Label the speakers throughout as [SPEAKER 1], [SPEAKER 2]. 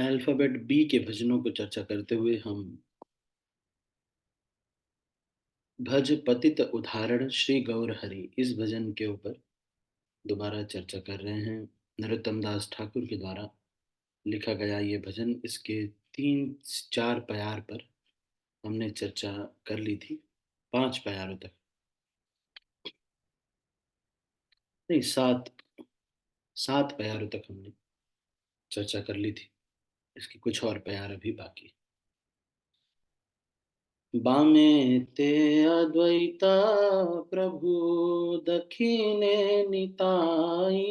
[SPEAKER 1] Alphabet B के भजनों को चर्चा करते हुए हम भज पतित उदाहरण श्री गौर हरि इस भजन के ऊपर दोबारा चर्चा कर रहे हैं। नरोत्तम दास ठाकुर के द्वारा लिखा गया ये भजन, इसके 3-4 प्यार पर हमने चर्चा कर ली थी। 5 प्यारों तक, नहीं, 7 प्यारों तक हमने चर्चा कर ली थी। इसके कुछ और प्यार अभी बाकी। बामे ते अद्वैता प्रभु, दक्षिणे निताई,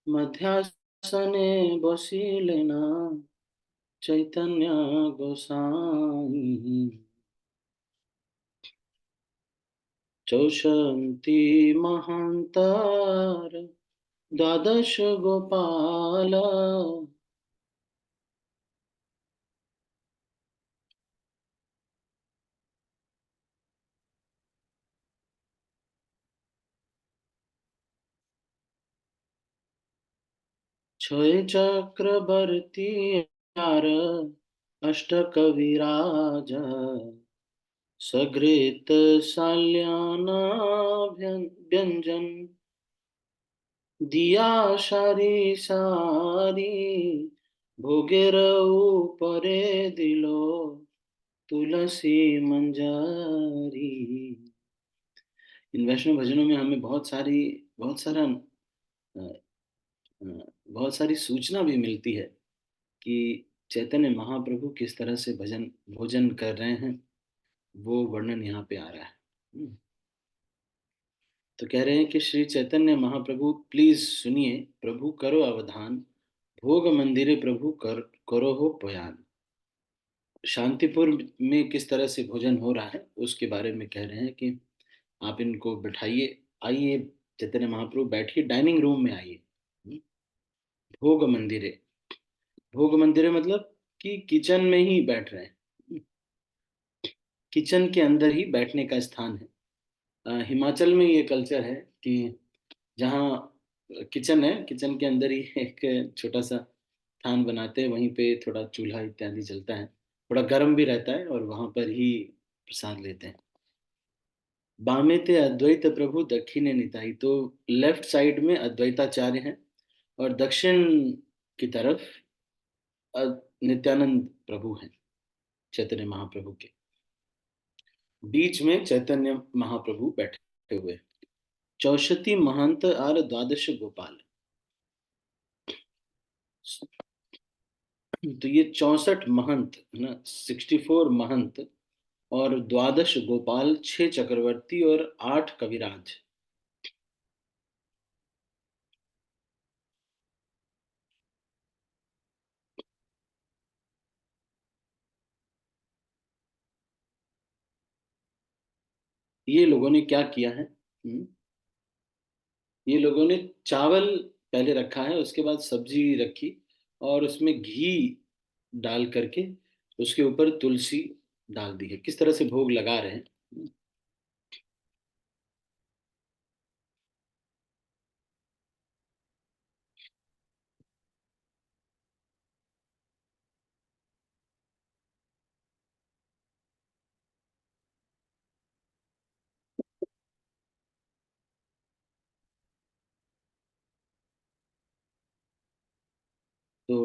[SPEAKER 1] मध्यासने बसिलेना चैतन्य गोसाई। चौषंती महांतर द्वादश गोपाल, छय चक्रवर्ती आर अष्टकविराज, सघृत साल्याना व्यंजन, दिया सारी सारी, भोगेर ऊपरे दिलो तुलसी मंजारी। इन वैष्णव भजनों में हमें बहुत सारा अ, बहुत सारी सूचना भी मिलती है कि चैतन्य महाप्रभु किस तरह से भजन भोजन कर रहे हैं, वो वर्णन यहाँ पे आ रहा है। तो कह रहे हैं कि श्री चैतन्य महाप्रभु प्लीज सुनिए, प्रभु करो अवधान, भोग मंदिरे प्रभु करो हो पयान। शांतिपुर में किस तरह से भोजन हो रहा है उसके बारे में कह रहे हैं कि आप इनको बैठाइए, आइए चैतन्य महाप्रभु बैठिए, डाइनिंग रूम में आइए। भोग मंदिरे, भोग मंदिरे मतलब कि किचन में ही बैठ रहे हैं, किचन के अंदर ही बैठने का स्थान है। हिमाचल में ये कल्चर है कि जहाँ किचन है, किचन के अंदर ही एक छोटा सा स्थान बनाते हैं, वहीं पे थोड़ा चूल्हा इत्यादि जलता है, थोड़ा गर्म भी रहता है, और वहां पर ही प्रसाद लेते हैं। बामे ते अद्वैत प्रभु दक्षिणे निताई, तो लेफ्ट साइड में अद्वैताचार्य हैं और दक्षिण की तरफ नित्यानंद प्रभु हैं, चैतन्य महाप्रभु के बीच में चैतन्य महाप्रभु बैठे हुए। चौषती महंत आर द्वादश गोपाल, तो ये 64 महंत है ना, 64 महंत और द्वादश गोपाल, 6 चक्रवर्ती और 8 कविराज। ये लोगों ने क्या किया है? ये लोगों ने चावल पहले रखा है, उसके बाद सब्जी रखी, और उसमें घी डाल करके उसके ऊपर तुलसी डाल दी है। किस तरह से भोग लगा रहे हैं? तो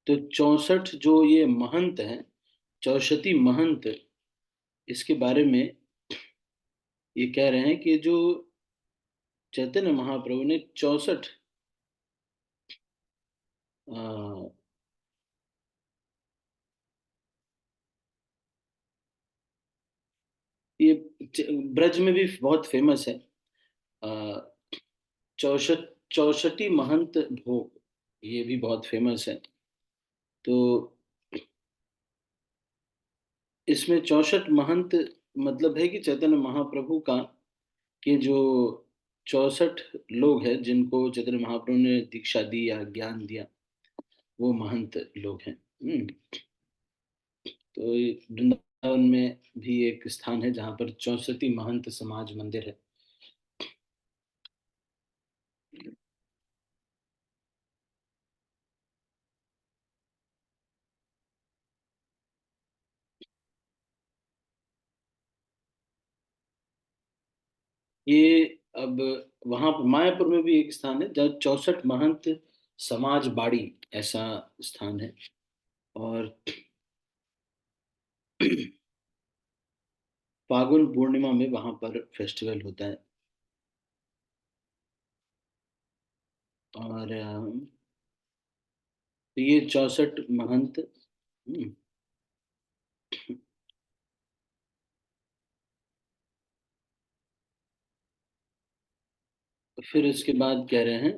[SPEAKER 1] तो 64 जो ये महंत हैं, चौषती महंत, इसके बारे में ये कह रहे हैं कि जो चैतन्य महाप्रभु ने 64 ये ब्रज में भी बहुत फेमस है। अ, चौसठ चौसठी महंत भोग, ये भी बहुत फेमस है। तो इसमें 64 महंत मतलब है कि चैतन्य महाप्रभु का, कि जो 64 लोग हैं जिनको चैतन्य महाप्रभु ने दीक्षा दी या ज्ञान दिया, वो महंत लोग हैं। तो ये में भी एक स्थान है जहाँ पर 64 महंत समाज मंदिर है। ये अब वहां पर मायापुर में भी एक स्थान है जहाँ 64 महंत समाज बाड़ी ऐसा स्थान है। और फागुन पूर्णिमा में वहां पर फेस्टिवल होता है। और तो ये 64 महंत। फिर इसके बाद कह रहे हैं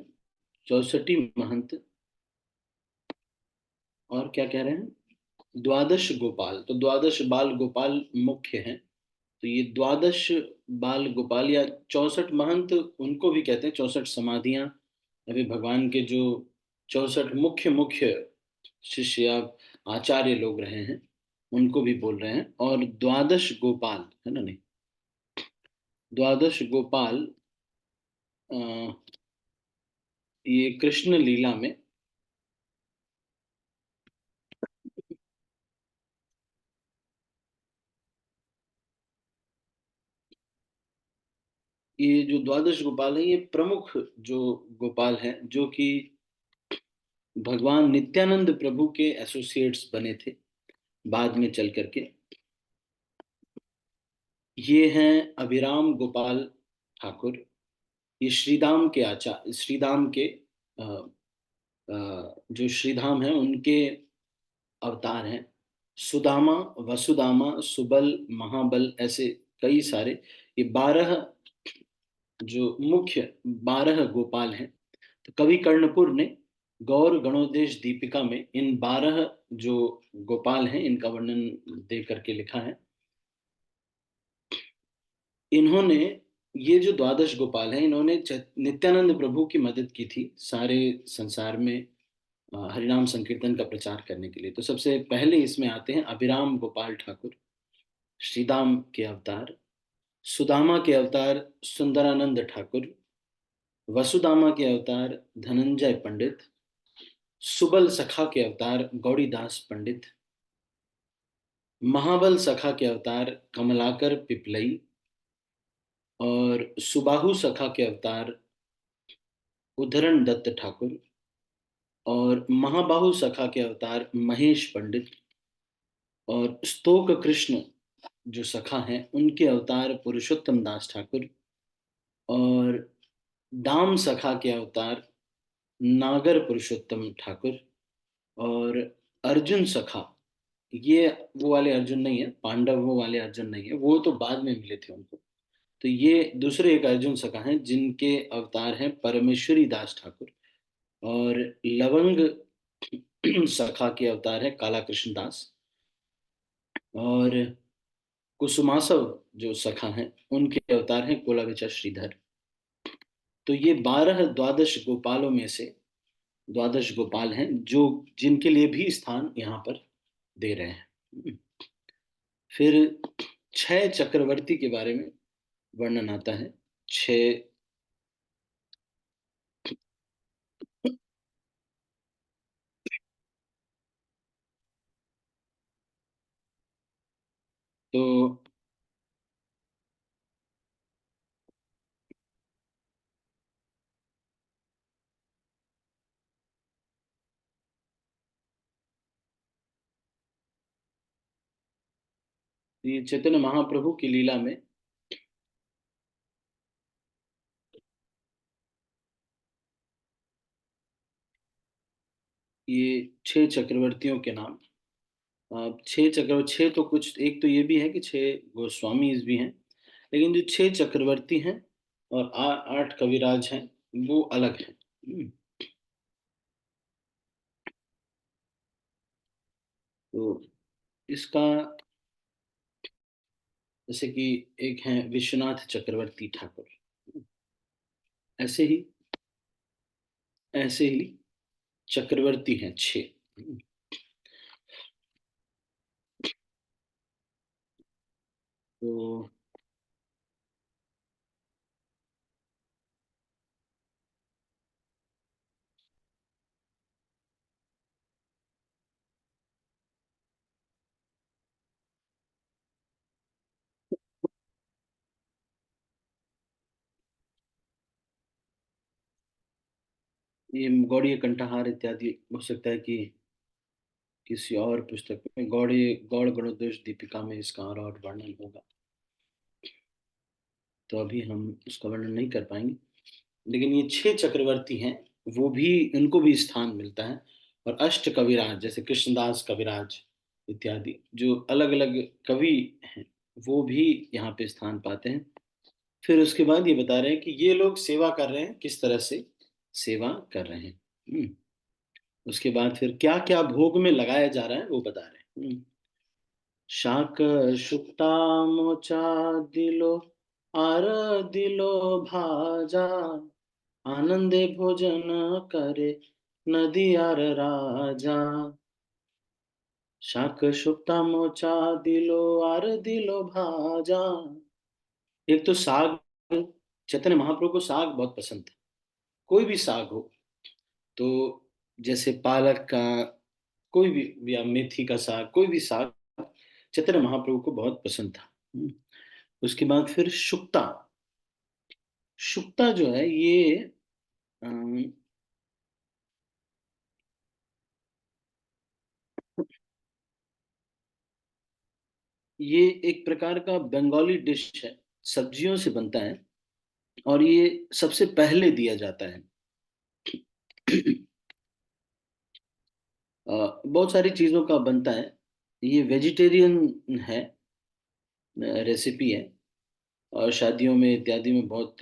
[SPEAKER 1] 64 महंत। और क्या कह रहे हैं? द्वादश गोपाल, तो द्वादश बाल गोपाल मुख्य हैं। तो ये द्वादश बाल गोपाल या 64 महंत उनको भी कहते हैं, 64 समाधियां या फिर भगवान के जो 64 मुख्य मुख्य शिष्य या आचार्य लोग रहे हैं उनको भी बोल रहे हैं। और द्वादश गोपाल है ना, नहीं, द्वादश गोपाल अ, ये कृष्ण लीला में, ये जो द्वादश गोपाल है ये प्रमुख जो गोपाल हैं जो कि भगवान नित्यानंद प्रभु के एसोसिएट्स बने थे बाद में चल करके। ये हैं अभिराम गोपाल ठाकुर। ये श्रीधाम के श्रीधाम के अ, जो श्रीधाम है उनके अवतार हैं। सुदामा, वसुदामा, सुबल, महाबल, ऐसे कई सारे, ये 12 जो मुख्य 12 गोपाल हैं। तो कवि कर्णपुर ने गौर गणोदेश दीपिका में इन 12 जो गोपाल हैं इनका वर्णन दे करके लिखा है। इन्होंने, ये जो द्वादश गोपाल हैं इन्होंने नित्यानंद प्रभु की मदद की थी सारे संसार में हरिनाम संकीर्तन का प्रचार करने के लिए। तो सबसे पहले इसमें आते हैं अभिराम गोपाल ठाकुर, श्रीदाम के अवतार। सुदामा के अवतार सुंदरानंद ठाकुर। वसुदामा के अवतार धनंजय पंडित। सुबल सखा के अवतार गौड़ीदास पंडित। महाबल सखा के अवतार कमलाकर पिपलई। और सुबाहु सखा के अवतार उद्धरण दत्त ठाकुर। और महाबाहु सखा के अवतार महेश पंडित। और स्तोक कृष्ण जो सखा हैं उनके अवतार पुरुषोत्तम दास ठाकुर। और दाम सखा के अवतार नागर पुरुषोत्तम ठाकुर। और अर्जुन सखा, ये वो वाले अर्जुन नहीं है, पांडव वो वाले अर्जुन नहीं है, वो तो बाद में मिले थे उनको। तो ये दूसरे एक अर्जुन सखा हैं जिनके अवतार हैं परमेश्वरी दास ठाकुर। और लवंग सखा के अवतार है काला कृष्ण दास। और कुसुमासव जो सखा हैं उनके अवतार हैं कोलाविचा श्रीधर। तो ये 12 द्वादश गोपालों में से द्वादश गोपाल हैं जो जिनके लिए भी स्थान यहाँ पर दे रहे हैं। फिर 6 चक्रवर्ती के बारे में वर्णन आता है। 6, तो ये चैतन्य महाप्रभु की लीला में ये 6 चक्रवर्तियों के नाम, 6 चक्रवर्ती, 6 तो कुछ, एक तो ये भी है कि 6 गोस्वामी भी हैं, लेकिन जो 6 चक्रवर्ती हैं और 8 कविराज हैं वो अलग हैं। तो इसका, जैसे कि एक है विश्वनाथ चक्रवर्ती ठाकुर, ऐसे ही ऐसे ही चक्रवर्ती हैं 6। तो ये गौड़ीय कंठहार इत्यादि हो सकता है कि किसी और पुस्तक में गौड़ गणोदेश दीपिका में इसका और वर्णन होगा। तो अभी हम उसका वर्णन नहीं कर पाएंगे। लेकिन ये 6 चक्रवर्ती हैं, वो भी, इनको भी स्थान मिलता है। और अष्ट कविराज जैसे कृष्णदास कविराज इत्यादि जो अलग अलग कवि हैं, वो भी यहाँ पे स्थान पाते हैं। फिर उसके बाद ये बता रहे हैं कि ये लोग सेवा कर रहे हैं, किस तरह से सेवा कर रहे हैं। उसके बाद फिर क्या क्या भोग में लगाया जा रहा है वो बता रहे हैं। शाक शुक्ता मोचा दिलो आर दिलो भाजा, आनंदे भोजन करे नदी आर राजा। शाक शुक्ता मोचा दिलो आर दिलो भाजा। एक तो साग, चैतन्य महाप्रभु को साग बहुत पसंद था। कोई भी साग हो, तो जैसे पालक का, कोई भी, या मेथी का साग, कोई भी साग चैतन्य महाप्रभु को बहुत पसंद था। उसके बाद फिर शुक्ता। शुक्ता जो है ये अम, ये एक प्रकार का बंगाली डिश है, सब्जियों से बनता है। और ये सबसे पहले दिया जाता है। बहुत सारी चीजों का बनता है। ये वेजिटेरियन है, रेसिपी है। और शादियों में इत्यादि में बहुत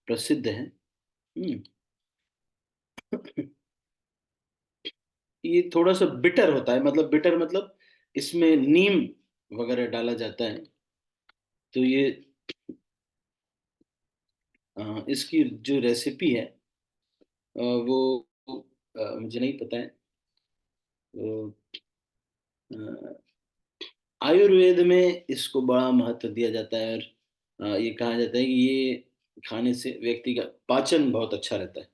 [SPEAKER 1] प्रसिद्ध है। हम्म, ये थोड़ा सा बिटर होता है, मतलब बिटर मतलब इसमें नीम वगैरह डाला जाता है। तो ये इसकी जो रेसिपी है वो मुझे नहीं पता है। तो, अ, आयुर्वेद में इसको बड़ा महत्व दिया जाता है। और ये कहा जाता है कि ये खाने से व्यक्ति का पाचन बहुत अच्छा रहता है।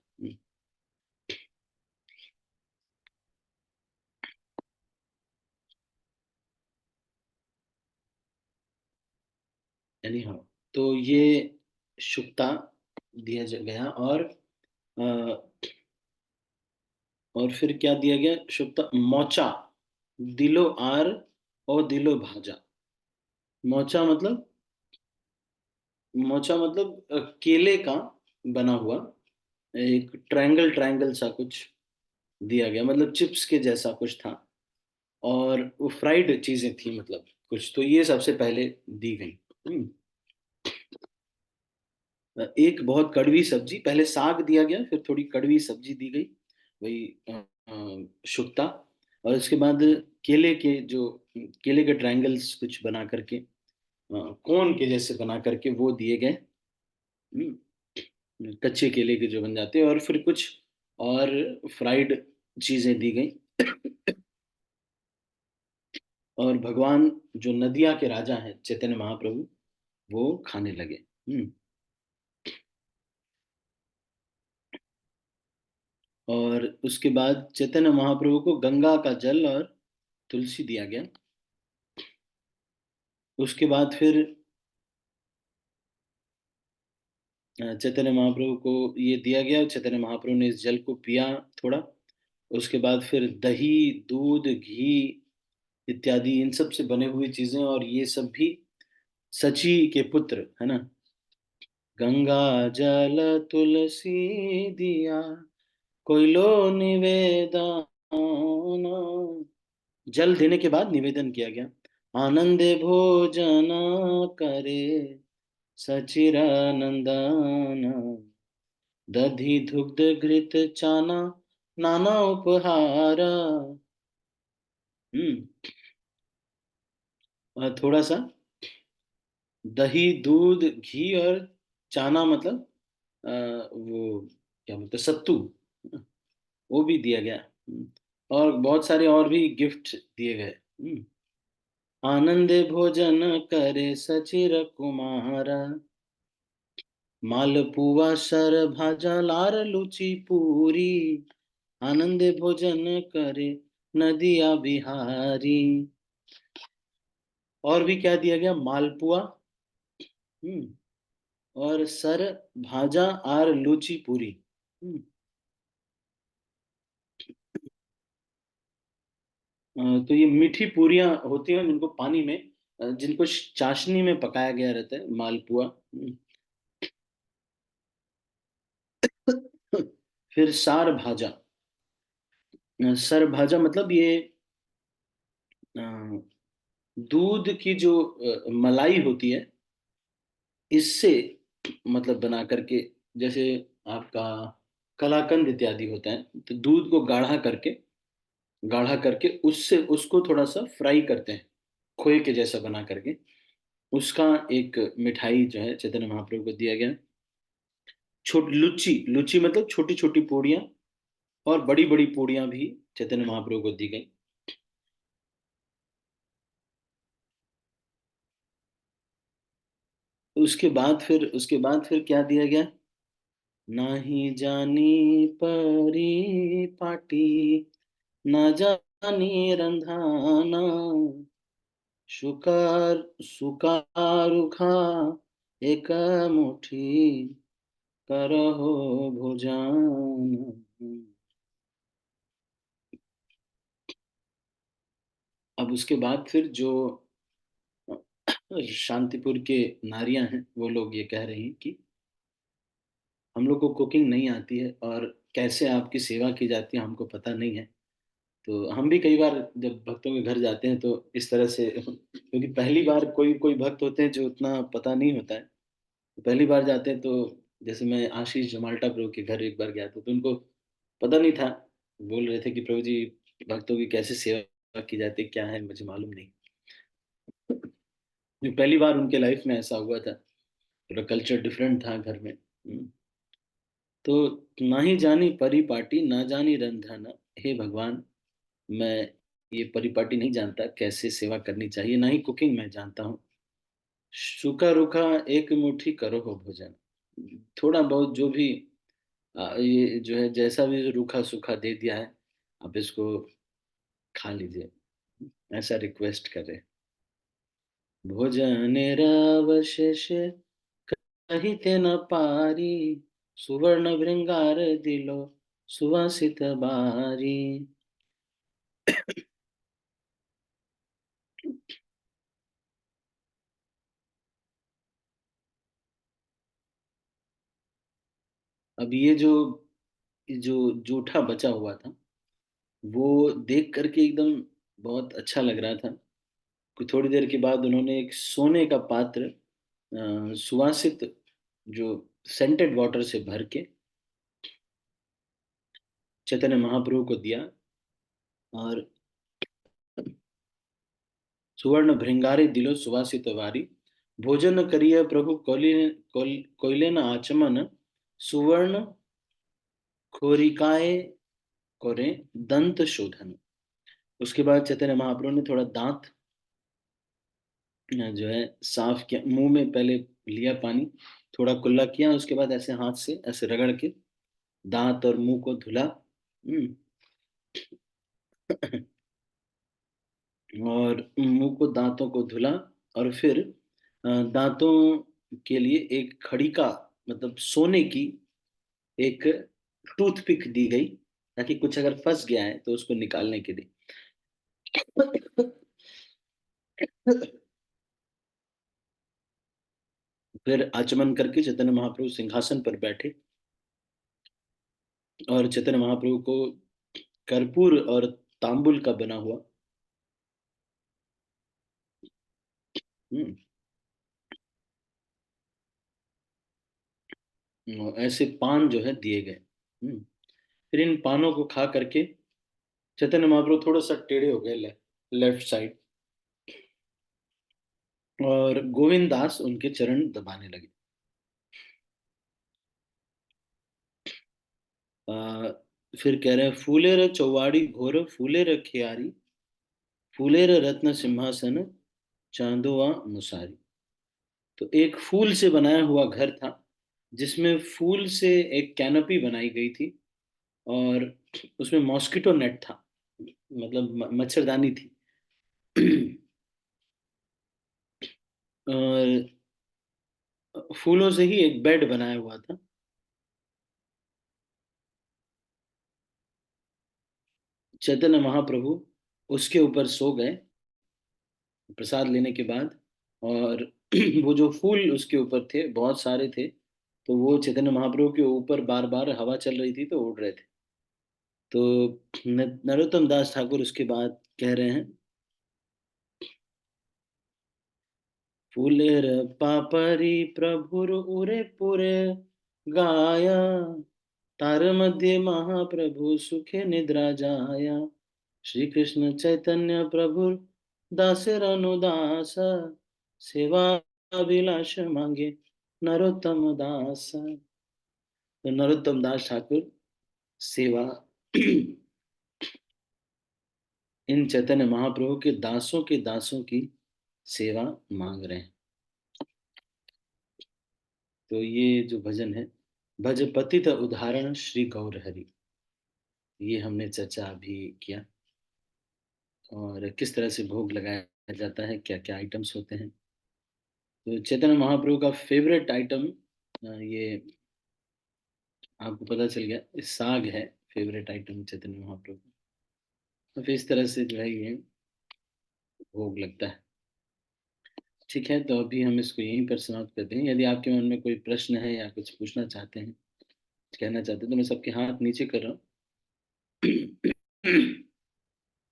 [SPEAKER 1] यानी हाँ, तो ये शुक्ता गया। और फिर क्या दिया गया? शुक्ता मोचा दिलो आर और दिलो भाजा। मोचा मतलब, मोचा मतलब केले का बना हुआ एक ट्रायंगल ट्रायंगल सा कुछ दिया गया, मतलब चिप्स के जैसा कुछ था। और वो फ्राइड चीजें थी, मतलब कुछ, तो ये सबसे पहले दी गई। एक बहुत कड़वी सब्जी, पहले साग दिया गया, फिर थोड़ी कड़वी सब्जी दी गई, वही शुक्ता। और उसके बाद केले के जो, केले के ट्रायंगल्स कुछ बना करके, कोन के जैसे बना करके वो दिए गए। कच्चे केले के जो बन जाते हैं। और फिर कुछ और फ्राइड चीजें दी गई। और भगवान जो नदिया के राजा हैं चैतन्य महाप्रभु, वो खाने लगे। और उसके बाद चैतन्य महाप्रभु को गंगा का जल और तुलसी दिया गया। उसके बाद फिर चैतन्य महाप्रभु को ये दिया गया, चैतन्य महाप्रभु ने इस जल को पिया थोड़ा। उसके बाद फिर दही, दूध, घी इत्यादि इन सब से बने हुई चीजें, और ये सब भी सची के पुत्र है ना। गंगा जल तुलसी दिया, कोइलो निवेदन। जल देने के बाद निवेदन किया गया। आनंदे भोजन करे सचिरानंदन, दधि दुग्ध घृत चाना नाना उपहार। हम्म। और थोड़ा सा दही, दूध, घी और चाना, मतलब वो क्या बोलते हैं, सत्तू, वो भी दिया गया। और बहुत सारे और भी गिफ्ट दिए गए। आनंदे भोजन करे सचिर कुमार। मालपुआ सर भाजा लार लुचि पूरी। आनंदे भोजन करे नदिया बिहारी। और भी क्या दिया गया? मालपुआ, हम्म, और सर भाजा आर लुचि पूरी। तो ये मीठी पूरियां होती हैं जिनको पानी में, जिनको चाशनी में पकाया गया रहता है, मालपुआ। फिर सार भाजा। सर भाजा मतलब ये अ, दूध की जो मलाई होती है, इससे मतलब बना करके, जैसे आपका कलाकंद इत्यादि होता है, तो दूध को गाढ़ा करके उससे उसको थोड़ा सा फ्राई करते हैं, खोए के जैसा बना करके। उसका एक मिठाई जो है चैतन्य महाप्रभु को दिया गया। लुच्ची, लुच्ची मतलब छोटी छोटी पूड़ियाँ, और बड़ी बड़ी पूड़ियाँ भी चैतन्य महाप्रभु को दी गई। उसके बाद फिर क्या दिया गया? नाही जानी परी पाटी, ना जानी रंधाना, सुकार सुकारुखा एक मुट्ठी करहो भुजान। अब उसके बाद फिर जो शांतिपुर के नारियां हैं, वो लोग ये कह रही हैं कि हम लोग को कुकिंग नहीं आती है, और कैसे आपकी सेवा की जाती है हमको पता नहीं है। तो हम भी कई बार जब भक्तों के घर जाते हैं तो इस तरह से, क्योंकि पहली बार कोई कोई भक्त होते हैं जो उतना पता नहीं होता है, तो पहली बार जाते हैं, तो जैसे मैं आशीष जमाल्टा प्रभु के घर एक बार गया था, तो उनको पता नहीं था। बोल रहे थे कि प्रभु जी, भक्तों की कैसे सेवा की जाती है, क्या है, मुझे मालूम नहीं। जो पहली बार उनके लाइफ में ऐसा हुआ था, पूरा कल्चर डिफरेंट था घर में। तो ना ही जानी परिपाटी, ना जानी रंधन। हे भगवान, मैं ये परिपाटी नहीं जानता, कैसे सेवा करनी चाहिए, ना ही कुकिंग मैं जानता हूँ। सूखा रूखा एक मुट्ठी करो हो भोजन। थोड़ा बहुत जो भी ये जो है, जैसा भी रूखा सूखा दे दिया है, आप इसको खा लीजिए, ऐसा रिक्वेस्ट कर रहे हैं। भोजन अवशेष कहिते न पारी, सुवर्ण भृंगार दिलो सुवासित बारी। अब ये जो जूठा बचा हुआ था, वो देख करके एकदम बहुत अच्छा लग रहा था। कुछ थोड़ी देर के बाद उन्होंने एक सोने का पात्र, सुवासित, जो सेंटेड वाटर से भर के चैतन्य महाप्रभु को दिया। और सुवर्ण भृंगारी दिलो सुवासित वारी, भोजन करिय प्रभु कोयले न आचमन, सुवर्ण खोरिकाए करे दंत शोधन। उसके बाद चैतन्य महाप्रभु ने थोड़ा दांत जो है साफ किया, मुंह में पहले लिया पानी, थोड़ा कुल्ला किया, उसके बाद ऐसे हाथ से ऐसे रगड़ के दांत और मुंह को धुला। और मुंह को, दांतों को धुला। और फिर दांतों के लिए एक खड़ी का, मतलब सोने की एक टूथपिक दी गई, ताकि कुछ अगर फंस गया है तो उसको निकालने के लिए। फिर आचमन करके चैतन्य महाप्रभु सिंहासन पर बैठे, और चैतन्य महाप्रभु को कर्पूर और तांबुल का बना हुआ ऐसे पान जो है दिए गए। फिर इन पानों को खा करके चैतन्य महाप्रभु थोड़ा सा टेढ़े हो गए, लेफ्ट साइड, और गोविंद दास उनके चरण दबाने लगे। आ, फिर कह रहे हैं, फूले रे चौवाड़ी घोर, फूले रे खियारी, फूले रे रत्न सिंहासन, चांदोआ मुसारी। तो एक फूल से बनाया हुआ घर था, जिसमें फूल से एक कैनोपी बनाई गई थी, और उसमें मॉस्किटो नेट था, मतलब मच्छरदानी थी। और फूलों से ही एक बेड बनाया हुआ था। चैतन्य महाप्रभु उसके ऊपर सो गए प्रसाद लेने के बाद। और वो जो फूल उसके ऊपर थे बहुत सारे थे, तो वो चैतन्य महाप्रभु के ऊपर बार बार हवा चल रही थी तो उड़ रहे थे। तो नरोत्तम दास ठाकुर उसके बाद कह रहे हैं, फूलेर पापरी प्रभुर उरे पुरे गाया, तार मध्य महाप्रभु सुखे निद्रा जाया। श्री कृष्ण चैतन्य प्रभु दासर अनुदास, सेवा अभिलाष मांगे नरोत्तम दास। तो नरोत्तम दास ठाकुर सेवा इन चैतन्य महाप्रभु के दासों की सेवा मांग रहे हैं। तो ये जो भजन है, भज पतित उदाहरण श्री गौर हरि, ये हमने चर्चा अभी किया। और किस तरह से भोग लगाया जाता है, क्या क्या आइटम्स होते हैं। तो चैतन्य महाप्रभु का फेवरेट आइटम ये आपको पता चल गया, इस साग है फेवरेट आइटम चैतन्य महाप्रभु का। तो फिर इस तरह से जो है ये भोग लगता है। ठीक है, तो अभी हम इसको यहीं पर समाप्त करते हैं। यदि आपके मन में कोई प्रश्न है या कुछ पूछना चाहते हैं, कहना चाहते हैं, तो मैं सबके हाथ नीचे कर रहा हूँ।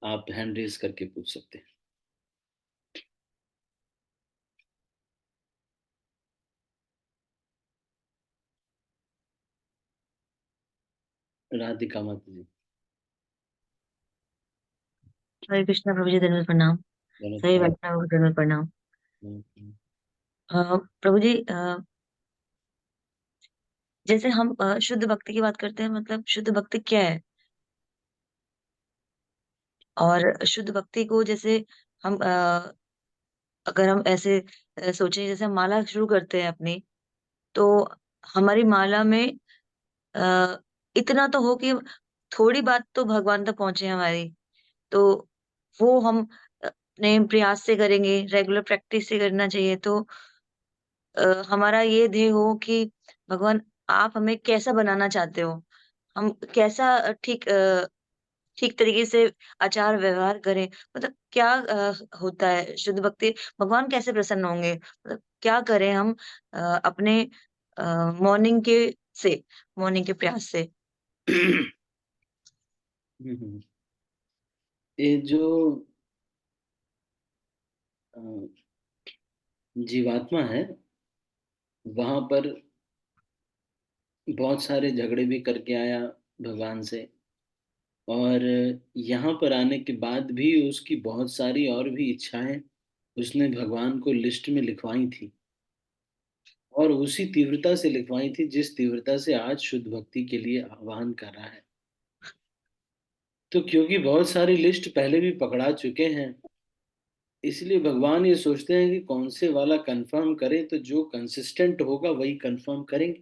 [SPEAKER 1] आप हैंड रेज करके पूछ सकते हैं। राधिका माता जी।
[SPEAKER 2] हरे कृष्णा प्रभु जी, धन्यवाद प्रणाम।
[SPEAKER 1] दोनों
[SPEAKER 2] सही
[SPEAKER 1] तरफ।
[SPEAKER 2] बैठना होगा, धन्यवाद प्रणाम।
[SPEAKER 1] हम्म।
[SPEAKER 2] प्रभु जी, जैसे हम शुद्ध भक्ति की बात करते हैं, मतलब शुद्ध भक्ति क्या है? और शुद्ध भक्ति को जैसे हम अगर हम ऐसे सोचें, जैसे हम माला शुरू करते हैं अपनी, तो हमारी माला में अ, इतना तो हो कि थोड़ी बात तो भगवान तक पहुंचे हमारी। तो वो हम अपने प्रयास से करेंगे, रेगुलर प्रैक्टिस से करना चाहिए। तो हमारा ये ध्येय हो कि भगवान, आप हमें कैसा बनाना चाहते हो? हम कैसा ठीक तरीके से आचार व्यवहार करें? मतलब क्या होता है शुद्ध भक्ति? भगवान कैसे प्रसन्न होंगे? मतलब क्या करें हम अपने अ, मॉर्निंग के से मॉर्निंग के प्रयास से?
[SPEAKER 1] ये जो अ, जीवात्मा है, वहां पर बहुत सारे झगड़े भी करके आया भगवान से। और यहाँ पर आने के बाद भी उसकी बहुत सारी और भी इच्छाएं उसने भगवान को लिस्ट में लिखवाई थी, और उसी तीव्रता से लिखवाई थी जिस तीव्रता से आज शुद्ध भक्ति के लिए आह्वान कर रहा है। तो क्योंकि बहुत सारी लिस्ट पहले भी पकड़ा चुके हैं, इसलिए भगवान ये सोचते हैं कि कौन से वाला कंफर्म करें, तो जो कंसिस्टेंट होगा वही कंफर्म करेंगे।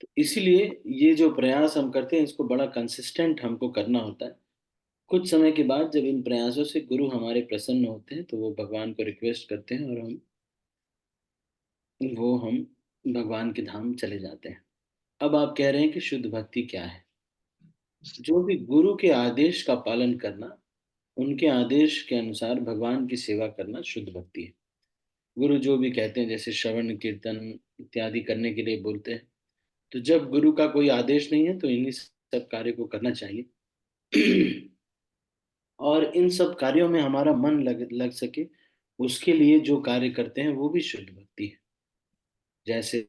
[SPEAKER 1] तो इसीलिए ये जो प्रयास हम करते हैं, इसको बड़ा कंसिस्टेंट हमको करना होता है। कुछ समय के बाद जब इन प्रयासों से गुरु हमारे प्रसन्न होते हैं, तो वो भगवान को रिक्वेस्ट करते हैं, और हम भगवान के धाम चले जाते हैं। अब आप कह रहे हैं कि शुद्ध भक्ति क्या है? जो भी गुरु के आदेश का पालन करना, उनके आदेश के अनुसार भगवान की सेवा करना शुद्ध भक्ति है। गुरु जो भी कहते हैं, जैसे श्रवण कीर्तन इत्यादि करने के लिए बोलते हैं, तो जब गुरु का कोई आदेश नहीं है तो इन्हीं सब कार्य को करना चाहिए। और इन सब कार्यों में हमारा मन लग सके, उसके लिए जो कार्य करते हैं वो भी शुद्ध भक्ति है। जैसे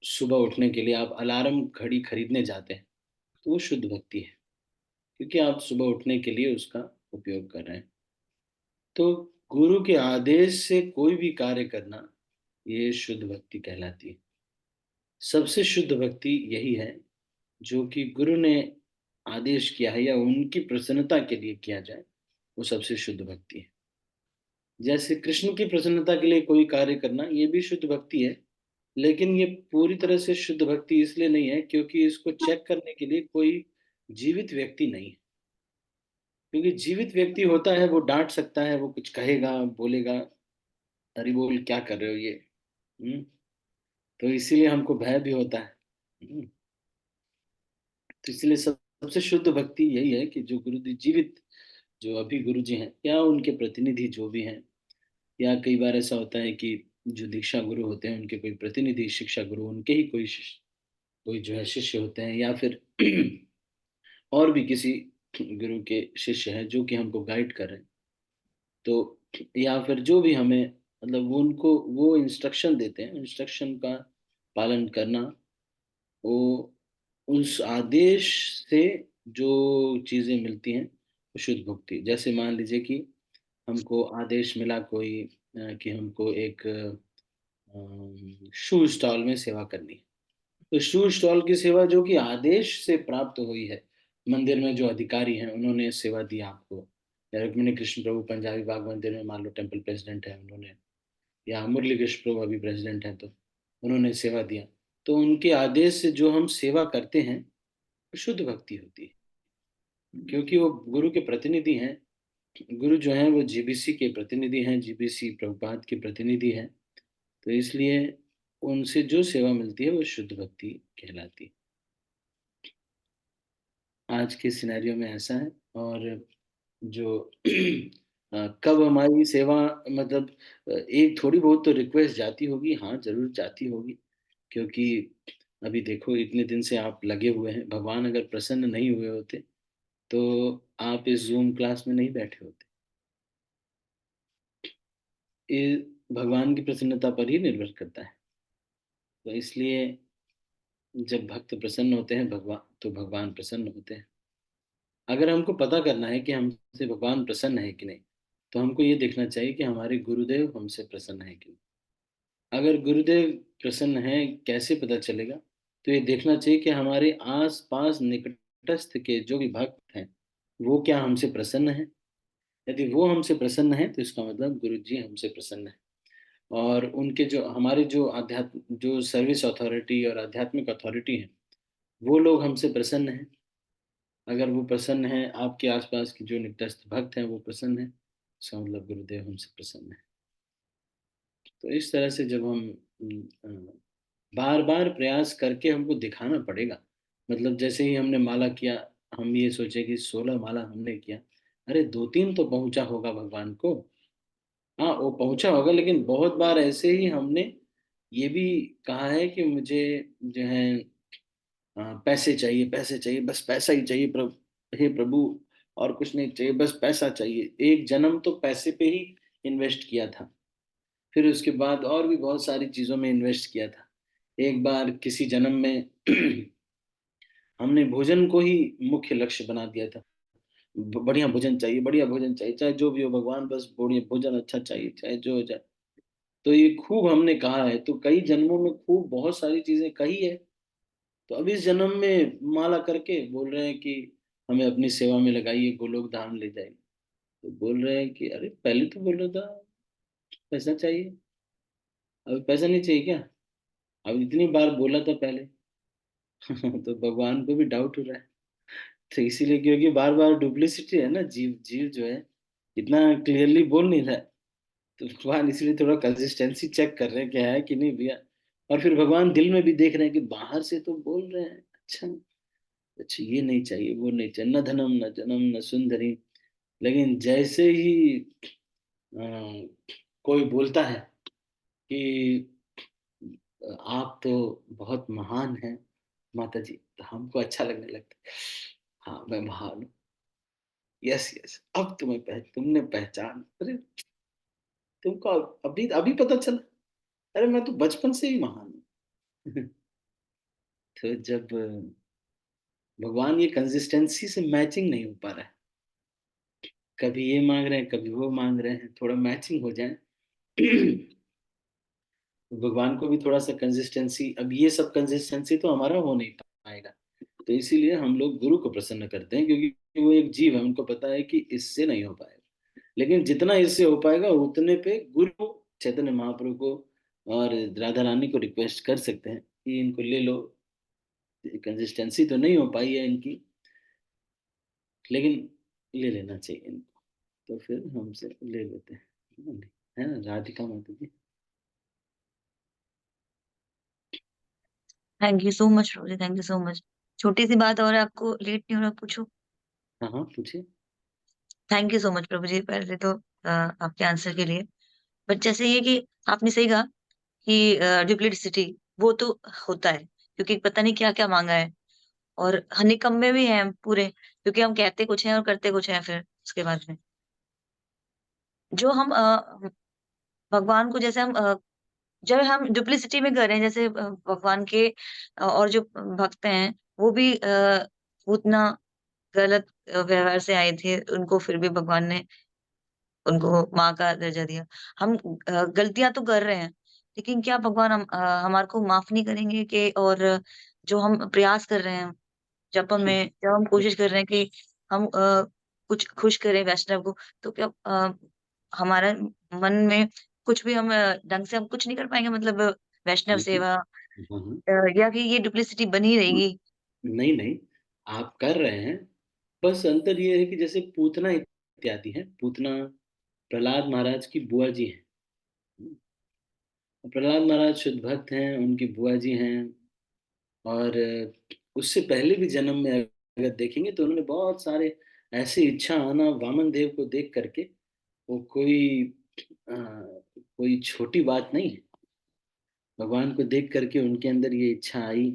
[SPEAKER 1] सुबह उठने के लिए आप अलार्म घड़ी खरीदने जाते हैं, तो वो शुद्ध भक्ति है, क्योंकि आप सुबह उठने के लिए उसका उपयोग कर रहे हैं। तो गुरु के आदेश से कोई भी कार्य करना, ये शुद्ध भक्ति कहलाती है। सबसे शुद्ध भक्ति यही है जो कि गुरु ने आदेश किया है या उनकी प्रसन्नता के लिए किया जाए, वो सबसे शुद्ध भक्ति है। जैसे कृष्ण की प्रसन्नता के लिए कोई कार्य करना, ये भी शुद्ध भक्ति है, लेकिन ये पूरी तरह से शुद्ध भक्ति इसलिए नहीं है क्योंकि इसको चेक करने के लिए कोई जीवित व्यक्ति नहीं है। क्योंकि जीवित व्यक्ति होता है, वो डांट सकता है, वो कुछ कहेगा, बोलेगा, अरे बोल क्या कर रहे हो ये। हम्म, तो इसीलिए हमको भय भी होता है। तो इसलिए सबसे शुद्ध भक्ति यही है कि जो गुरु जी जीवित, जो अभी गुरु जी हैं या उनके प्रतिनिधि जो भी हैं, या कई बार ऐसा होता है कि जो दीक्षा गुरु होते हैं उनके कोई प्रतिनिधि, शिक्षा गुरु उनके ही कोई कोई जो है शिष्य होते हैं, या फिर और भी किसी गुरु के शिष्य हैं जो कि हमको गाइड कर रहे हैं। तो या फिर जो भी हमें, मतलब वो उनको वो इंस्ट्रक्शन देते हैं, इंस्ट्रक्शन का पालन करना, वो उस आदेश से जो चीजें मिलती हैं वो शुद्ध भक्ति। जैसे मान लीजिए कि हमको आदेश मिला कोई कि हमको एक शू स्टॉल में सेवा करनी है। तो शू स्टॉल की सेवा जो कि आदेश से प्राप्त हुई है, मंदिर में जो अधिकारी हैं उन्होंने सेवा दी आपको, या रुक्मिणी कृष्ण प्रभु पंजाबी बाग मंदिर में मान लो टेम्पल प्रेसिडेंट है उन्होंने, या मुरली कृष्ण प्रभु अभी प्रेसिडेंट हैं तो उन्होंने सेवा दिया, तो उनके आदेश से जो हम सेवा करते हैं वो शुद्ध भक्ति होती है, क्योंकि वो गुरु के प्रतिनिधि हैं। गुरु जो हैं वो जीबीसी के प्रतिनिधि हैं, जीबीसी प्रभुपाद के प्रतिनिधि हैं। तो इसलिए उनसे जो सेवा मिलती है वो शुद्ध भक्ति कहलाती है। आज के सिनेरियो में ऐसा है। और जो कब हमारी सेवा, मतलब एक थोड़ी बहुत तो रिक्वेस्ट जाती होगी, हाँ जरूर जाती होगी, क्योंकि अभी देखो इतने दिन से आप लगे हुए हैं, भगवान अगर प्रसन्न नहीं हुए होते तो आप इस जूम क्लास में नहीं बैठे होते। ये भगवान की प्रसन्नता पर ही निर्भर करता है। तो इसलिए जब भक्त प्रसन्न होते हैं भगवान, तो भगवान प्रसन्न होते हैं। अगर हमको पता करना है कि हमसे भगवान प्रसन्न है कि नहीं, तो हमको ये देखना चाहिए कि हमारे गुरुदेव हमसे प्रसन्न है कि नहीं। अगर गुरुदेव प्रसन्न है, कैसे पता चलेगा? तो ये देखना चाहिए कि हमारे आस पास निकटस्थ के जो भी भक्त हैं वो क्या हमसे प्रसन्न है। यदि वो हमसे प्रसन्न है तो इसका मतलब गुरु जी हमसे प्रसन्न है। और उनके जो हमारे जो आध्यात्म जो सर्विस अथॉरिटी और आध्यात्मिक अथॉरिटी है, वो लोग हमसे प्रसन्न हैं। अगर वो प्रसन्न है, आपके आसपास के जो निकटस्थ भक्त हैं वो प्रसन्न है, इसका मतलब गुरुदेव हमसे प्रसन्न है। तो इस तरह से जब हम बार बार प्रयास करके हमको दिखाना पड़ेगा, मतलब जैसे ही हमने माला किया, हम ये सोचे कि 16 माला हमने किया, अरे 2-3 तो पहुंचा होगा भगवान को। हाँ वो पहुंचा होगा, लेकिन बहुत बार ऐसे ही हमने ये भी कहा है कि मुझे जो है पैसे चाहिए, पैसे चाहिए, बस पैसा ही चाहिए प्रभु, हे प्रभु, और कुछ नहीं चाहिए, बस पैसा चाहिए। एक जन्म तो पैसे पे ही इन्वेस्ट किया था, फिर उसके बाद और भी बहुत सारी चीजों में इन्वेस्ट किया था। एक बार किसी जन्म में हमने भोजन को ही मुख्य लक्ष्य बना दिया था। बढ़िया भोजन चाहिए, बढ़िया भोजन चाहिए, चाहे जो भी हो भगवान, बस बढ़िया भोजन अच्छा चाहिए, चाहे जो हो जाए। तो ये खूब हमने कहा है, तो कई जन्मों में खूब बहुत सारी चीजें कही है। तो अब इस जन्म में माला करके बोल रहे हैं कि हमें अपनी सेवा में लगाइए, गोलोक धाम ले जाइए। तो बोल रहे हैं कि अरे पहले तो बोल रहा था पैसा चाहिए, अब पैसा नहीं चाहिए क्या? अब इतनी बार बोला था पहले। तो भगवान को भी डाउट हो रहा है। तो इसीलिए, क्योंकि बार बार डुप्लीसिटी है ना, जीव जीव जो है इतना क्लियरली बोल नहीं रहा है। तो भगवान इसलिए थोड़ा कंसिस्टेंसी चेक कर रहे हैं क्या है कि नहीं भैया। और फिर भगवान दिल में भी देख रहे हैं कि बाहर से तो बोल रहे हैं अच्छा, अच्छा ये नहीं चाहिए, वो नहीं चाहिए, न धनम न जनम न सुंदरी, लेकिन जैसे ही कोई बोलता है कि आप तो बहुत महान हैं माता जी, तो हमको अच्छा लगने लगता है। हाँ मैं महान हूँ, यस यस, अब तुमने पहचान, अरे तुमको अभी अभी पता चला, अरे मैं तो बचपन से ही महान हूँ। तो जब भगवान ये कंसिस्टेंसी से मैचिंग नहीं हो पा रहा है, कभी ये मांग रहे हैं कभी वो मांग रहे हैं, थोड़ा मैचिंग हो जाए। भगवान को भी थोड़ा सा कंसिस्टेंसी, अब ये सब कंसिस्टेंसी तो हमारा हो नहीं पाएगा। तो इसीलिए हम लोग गुरु को प्रसन्न करते हैं, क्योंकि वो एक जीव है, उनको पता है कि इससे नहीं हो पाएगा। लेकिन जितना इससे हो पाएगा उतने पे गुरु चैतन्य महाप्रभु को और राधा रानी को रिक्वेस्ट कर सकते हैं कि इनको ले लो। कंसिस्टेंसी तो नहीं हो पाई है इनकी, लेकिन ले लेना चाहिए इनको। तो फिर हमसे ले लेते हैं, है ना राधिका माता ji.
[SPEAKER 2] Thank you so much Prabhu ji, thank you so much. छोटी सी बात और है, आपको लेट नहीं हो रहा, पूछो।
[SPEAKER 1] हाँ हाँ पूछिए।
[SPEAKER 2] Thank you so much Prabhu जी, पहले तो आपके आंसर के लिए। बट जैसे ये कि आपने सही कहा कि डुप्लीसिटी वो तो होता है, क्योंकि पता नहीं क्या क्या मांगा है। और हनीकम में भी है हम पूरे, क्योंकि हम कहते कुछ हैं और करते कुछ हैं फिर उसके बाद में। जो हम भगवान को जैसे हम जब हम डुप्लीसिटी में कर रहे हैं, जैसे भगवान के और जो भक्त हैं वो भी उतना गलत व्यवहार से आए थे, उनको फिर भी भगवान ने उनको माँ का दर्जा दिया। हम गलतियां तो कर रहे हैं, लेकिन क्या भगवान हमारे को माफ नहीं करेंगे? कि और जो हम प्रयास कर रहे हैं, जब हम कोशिश कर रहे हैं कि हम कुछ खुश करें वैष्णव को, तो क्या हमारा मन में कुछ भी हम ढंग से हम कुछ नहीं कर पाएंगे, मतलब वैष्णव
[SPEAKER 1] बिल्कुल।
[SPEAKER 2] सेवा,
[SPEAKER 1] हाँ हाँ।
[SPEAKER 2] या कि ये डुप्लीसिटी बनी रहेगी?
[SPEAKER 1] नहीं नहीं, आप कर रहे हैं। बस अंतर ये है कि जैसे पूतना इत्यादि है, पूतना प्रहलाद महाराज की बुआ जी हैं। प्रहलाद महाराज शुद्ध भक्त हैं, उनकी बुआ जी हैं। और उससे पहले भी जन्म में अगर देखेंगे तो उन्होंने बहुत सारे ऐसे इच्छा आना वामन देव को देख करके, वो कोई छोटी बात नहीं है। भगवान को देख करके उनके अंदर ये इच्छा आई।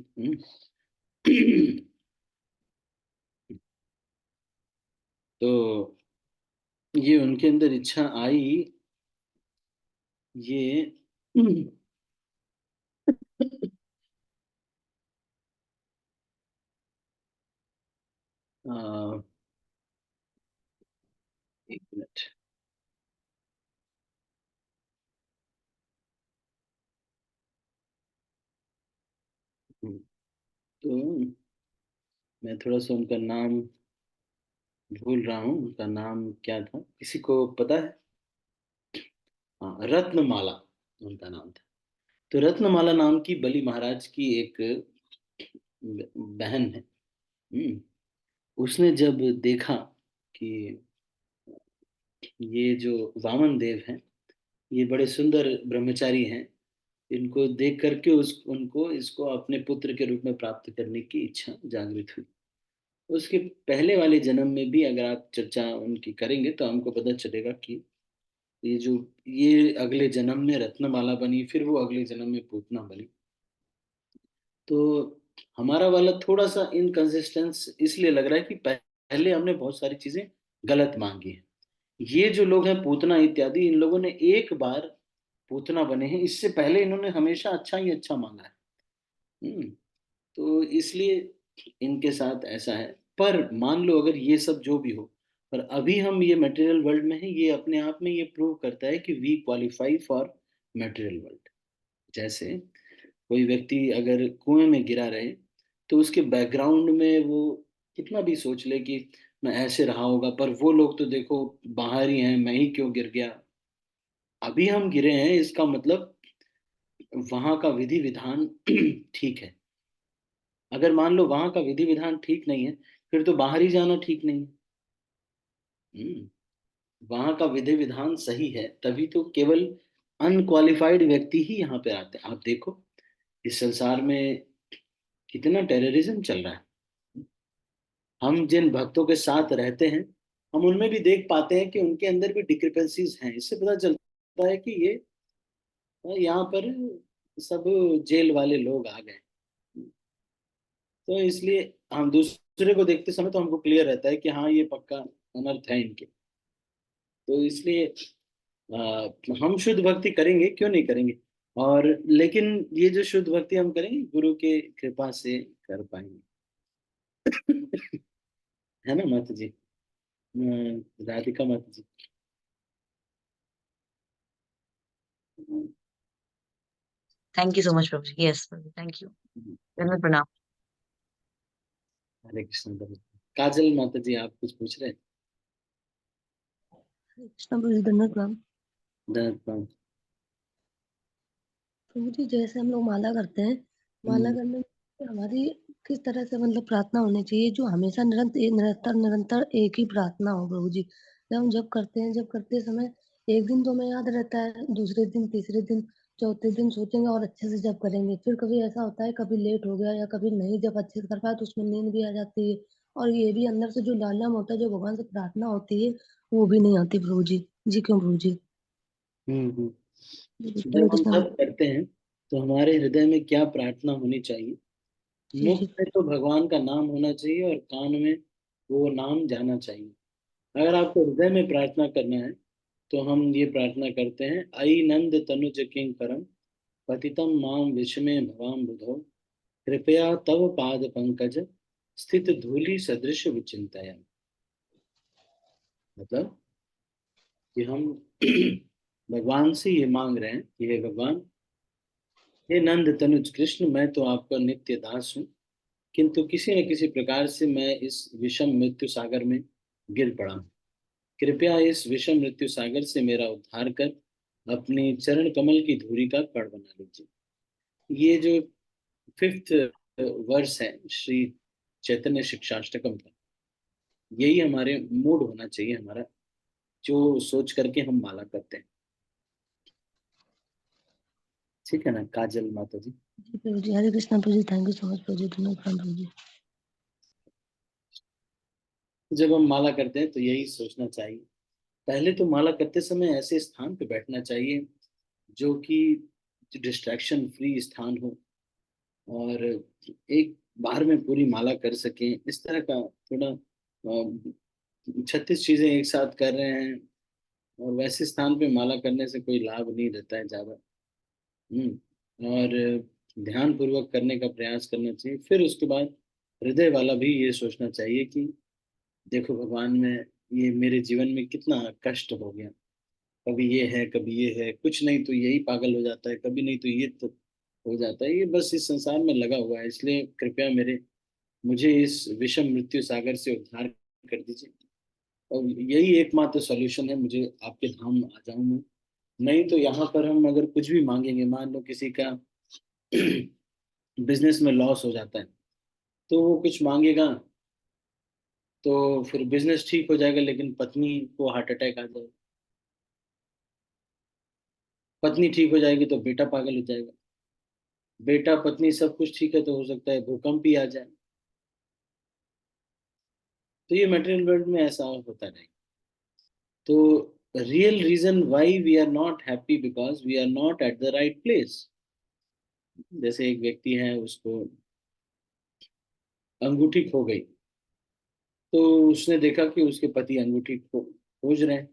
[SPEAKER 1] तो ये उनके अंदर इच्छा आई, ये आ, एक मिनट। तो मैं थोड़ा सा उनका नाम भूल रहा हूँ, उनका नाम क्या था, किसी को पता है? हाँ, रत्नमाला उनका नाम था। तो रत्नमाला नाम की बलि महाराज की एक बहन है। हम्म, उसने जब देखा कि ये जो वामन देव हैं, ये बड़े सुंदर ब्रह्मचारी हैं, इनको देख करके उस उनको इसको अपने पुत्र के रूप में प्राप्त करने की इच्छा जागृत हुई। उसके पहले वाले जन्म में भी अगर आप चर्चा उनकी करेंगे तो हमको पता चलेगा कि ये जो ये अगले जन्म में रत्नमाला बनी, फिर वो अगले जन्म में पूतना बनी। तो हमारा वाला थोड़ा सा इनकंसिस्टेंस इसलिए लग रहा है कि पहले हमने बहुत सारी चीजें गलत मांगी है। ये जो लोग हैं पूतना इत्यादि, इन लोगों ने एक बार पूतना बने हैं, इससे पहले इन्होंने हमेशा अच्छा ही अच्छा मांगा है। हम्म, तो इसलिए इनके साथ ऐसा है। पर मान लो अगर ये सब जो भी हो, पर अभी हम ये मटेरियल वर्ल्ड में है, ये अपने आप में ये प्रूव करता है कि we qualify for material world. जैसे कोई व्यक्ति अगर कुएं में गिरा रहे, तो उसके बैकग्राउंड में वो कितना भी सोच ले कि मैं ऐसे रहा होगा, पर वो लोग तो देखो बाहर ही हैं, मैं ही क्यों गिर गया। अभी हम गिरे हैं, इसका मतलब वहां का विधि विधान ठीक है। अगर मान लो वहां का विधि विधान ठीक नहीं है, फिर तो बाहर ही जाना ठीक नहीं है। वहां का विधि विधान सही है, तभी तो केवल अनक्वालिफाइड व्यक्ति ही यहाँ पे आते हैं। आप देखो इस संसार में कितना टेररिज्म चल रहा है। हम जिन भक्तों के साथ रहते हैं, हम उनमें भी देख पाते हैं कि उनके अंदर भी डिक्रिपेंसीज हैं। इससे पता चलता है कि ये यहाँ पर सब जेल वाले लोग आ गए। तो इसलिए हम दूसरे को देखते समय तो हमको क्लियर रहता है कि हाँ ये पक्का अनर्थ है इनके। तो इसलिए हम शुद्ध भक्ति करेंगे, क्यों नहीं करेंगे। और लेकिन ये जो शुद्ध भक्ति हम करेंगे गुरु के कृपा से कर पाएंगे। है ना माता जी? राधिका माता ji.
[SPEAKER 2] Thank you so much Prabhu ji, yes thank you. धन्यवाद, प्रणाम।
[SPEAKER 1] हरे कृष्ण। काजल माता जी आप कुछ पूछ रहे हैं?
[SPEAKER 2] कृष्ण प्रभु जी, धन्यवाद प्रणाम।
[SPEAKER 1] धन्यवाद प्रणाम।
[SPEAKER 2] प्रभु जी, जैसे हम लोग माला करते हैं, माला करने में हमारी किस तरह से मतलब प्रार्थना होनी चाहिए जो हमेशा निरंतर एक ही प्रार्थना हो प्रभु जी। जब हम जब करते हैं, जब करते समय एक दिन तो हमें याद रहता है, दूसरे दिन, तीसरे दिन, चौथे दिन सोचेंगे और अच्छे से जब करेंगे। फिर कभी ऐसा होता है, कभी लेट हो गया या कभी नहीं जब अच्छे से कर पाया तो उसमें नींद भी आ जाती है, और ये भी अंदर से जो लालम होता है, जो भगवान से प्रार्थना होती है, वो भी नहीं आती प्रभु जी। जी क्यों प्रभु जी?
[SPEAKER 1] हम्म।
[SPEAKER 2] हरे
[SPEAKER 1] जब हम
[SPEAKER 2] कृष्ण।
[SPEAKER 1] तप करते हैं तो हमारे हृदय में क्या प्रार्थना होनी चाहिए?
[SPEAKER 2] जी
[SPEAKER 1] मुख
[SPEAKER 2] जी।
[SPEAKER 1] में तो भगवान का नाम होना चाहिए और कान में वो नाम जाना चाहिए। अगर आपको हृदय में प्रार्थना करना है तो हम ये प्रार्थना करते हैं, अई नंद तनुज किंकरम पतितम माम विषमे भवाम बुधो कृपया तव पाद पंकज स्थित धूलि सदृश विचिंतया। मतलब कि हम भगवान से ये मांग रहे हैं कि हे भगवान, हे नंद तनुज कृष्ण, मैं तो आपका नित्य दास हूँ, किंतु किसी न किसी प्रकार से मैं इस विषम मृत्यु सागर में गिर पड़ा हूँ। कृपया इस विषम मृत्यु सागर से मेरा उद्धार कर अपने चरण कमल की धूरी का कण बना लीजिए। ये जो फिफ्थ वर्स है श्री चैतन्य शिक्षाष्टकम का, यही हमारे मूड होना चाहिए, हमारा जो सोच करके हम माला करते हैं। ठीक है ना काजल माता जी?
[SPEAKER 2] जी प्रभु जी, हरे कृष्णा प्रभु ji, thank you so much Prabhu जी, धन्यवाद प्रभु जी।
[SPEAKER 1] जब हम माला करते हैं तो यही सोचना चाहिए। पहले तो माला करते समय ऐसे स्थान पे बैठना चाहिए जो कि डिस्ट्रैक्शन फ्री स्थान हो, और एक बार में पूरी माला कर सकें, इस तरह का थोड़ा 36 चीजें एक साथ कर रहे हैं, और वैसे स्थान पे माला करने से कोई लाभ नहीं रहता है ज्यादा। और ध्यान पूर्वक करने का प्रयास करना चाहिए। फिर उसके बाद हृदय वाला भी ये सोचना चाहिए कि देखो भगवान, मैं ये मेरे जीवन में कितना कष्ट हो गया, कभी ये है कभी ये है, कुछ नहीं तो यही पागल हो जाता है, कभी नहीं तो ये तो हो जाता है, ये बस इस संसार में लगा हुआ है, इसलिए कृपया मेरे मुझे इस विषम मृत्यु सागर से उद्धार कर दीजिए। और यही एकमात्र सॉल्यूशन है, मुझे आपके धाम आ जाऊं मैं। नहीं तो यहाँ पर हम अगर कुछ भी मांगेंगे, मान लो किसी का बिजनेस में लॉस हो जाता है, तो वो कुछ मांगेगा तो फिर बिजनेस ठीक हो जाएगा, लेकिन पत्नी को हार्ट अटैक आ जाएगा, पत्नी ठीक हो जाएगी तो बेटा पागल हो जाएगा, बेटा पत्नी सब कुछ ठीक है तो हो सकता है भूकंप ही आ जाए। तो ये मटेरियल वर्ल्ड में ऐसा होता रहेगा। तो real reason why we are not happy, because we are not at the right place. जैसे एक व्यक्ति है, उसको अंगूठी खो गई, तो उसने देखा कि उसके पति अंगूठी खोज रहे हैं,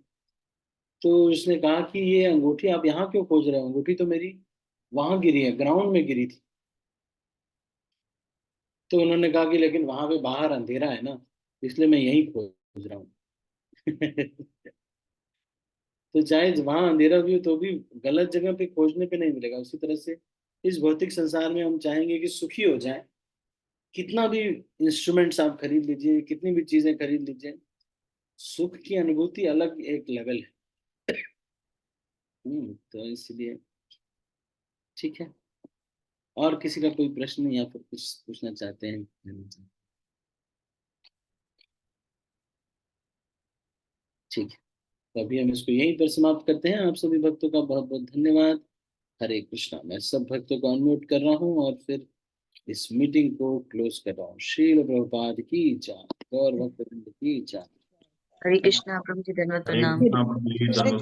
[SPEAKER 1] तो उसने कहा कि ये अंगूठी आप यहाँ क्यों खोज रहे हो, अंगूठी तो मेरी वहां गिरी है, ग्राउंड में गिरी थी। तो उन्होंने कहा कि लेकिन वहां पे बाहर अंधेरा है ना, इसलिए मैं यहीं खोज रहा हूँ। तो चाहे वहां अंधेरा भी हो तो भी गलत जगह पे खोजने पे नहीं मिलेगा। उसी तरह से इस भौतिक संसार में हम चाहेंगे कि सुखी हो जाए, कितना भी इंस्ट्रूमेंट्स आप खरीद लीजिए, कितनी भी चीजें खरीद लीजिए, सुख की अनुभूति अलग एक लेवल है। तो इसलिए ठीक है। और किसी का कोई प्रश्न या फिर कुछ पूछना चाहते हैं? ठीक है, तो अभी हम इसको यहीं पर समाप्त करते हैं। आप सभी भक्तों का बहुत बहुत धन्यवाद। हरे कृष्णा। मैं सब भक्तों को अनम्यूट कर रहा हूँ और फिर इस मीटिंग को क्लोज कर रहा हूँ। श्रील प्रभुपाद की जय, गौर भक्तवृंद की जय।
[SPEAKER 2] हरे कृष्णा प्रभु जी, धन्यवाद
[SPEAKER 3] हरे
[SPEAKER 2] प्रणाम।
[SPEAKER 3] कृष्णा प्रभु जी, धन्यवाद।